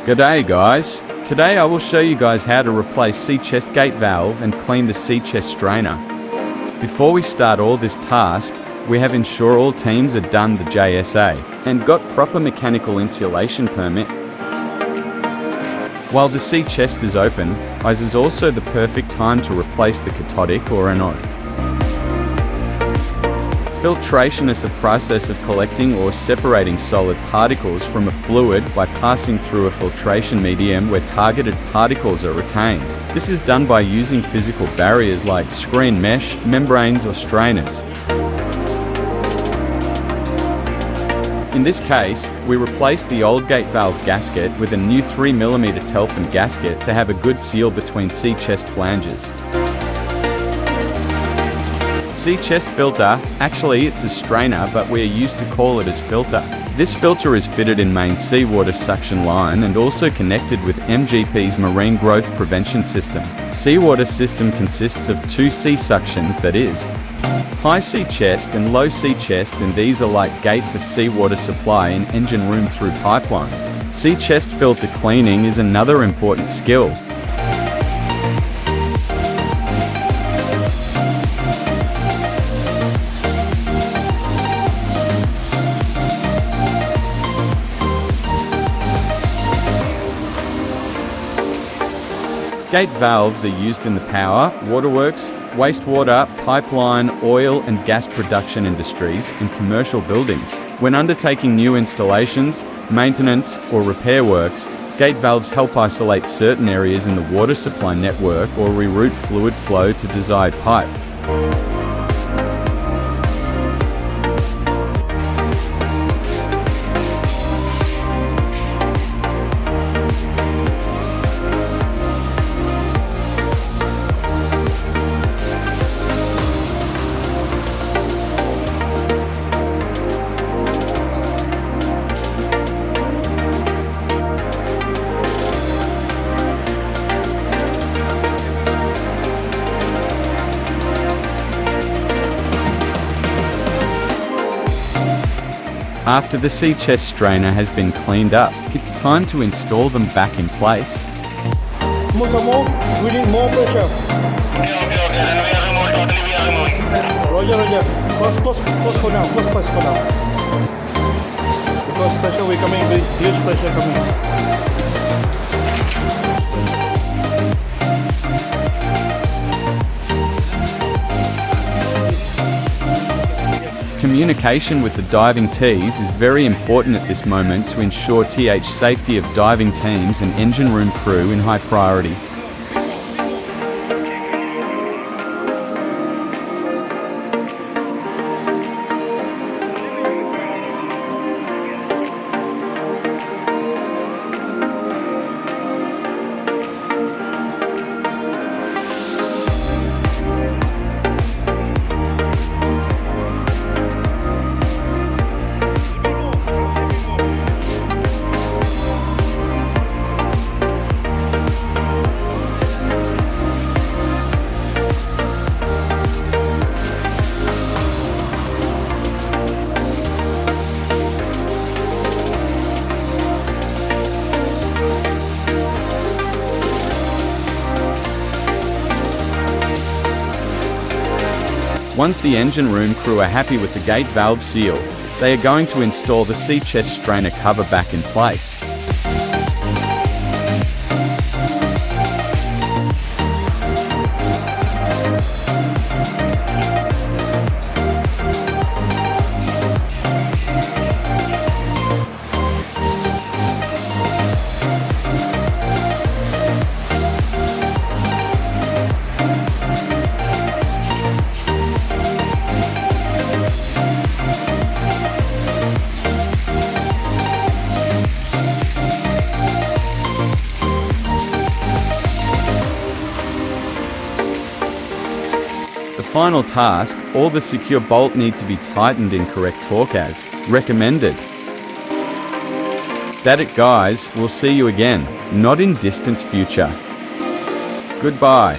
G'day guys, today I will show you guys how to replace C-chest gate valve and clean the C-chest strainer. Before we start all this task, we have ensure all teams are done the JSA and got proper mechanical insulation permit. While the C-chest is open, this is also the perfect time to replace the cathodic or anode. Filtration is a process of collecting or separating solid particles from a fluid by passing through a filtration medium where targeted particles are retained. This is done by using physical barriers like screen mesh, membranes or strainers. In this case, we replaced the old gate valve gasket with a new 3mm Telfin gasket to have a good seal between C-chest flanges. C-chest filter, actually it's a strainer but we are used to call it as filter. This filter is fitted in main seawater suction line and also connected with MGP's marine growth prevention system. Seawater system consists of two C suctions, that is, high C-chest and low C-chest, and these are like gate for seawater supply in engine room through pipelines. C-chest filter cleaning is another important skill. Gate valves are used in the power, waterworks, wastewater, pipeline, oil and gas production industries and commercial buildings. When undertaking new installations, maintenance or repair works, gate valves help isolate certain areas in the water supply network or reroute fluid flow to desired pipe. After the C-chest strainer has been cleaned up, it's time to install them back in place. Move, we need more pressure. Okay, then we are removing. Roger. Close for now, close for now. Because pressure we coming with huge pressure coming. Communication with the diving tees is very important at this moment to ensure safety of diving teams and engine room crew in high priority. Once the engine room crew are happy with the gate valve seal, they are going to install the C-chest strainer cover back in place. The final task, all the secure bolt need to be tightened in correct torque as recommended. That it guys, we'll see you again, not in distant future. Goodbye.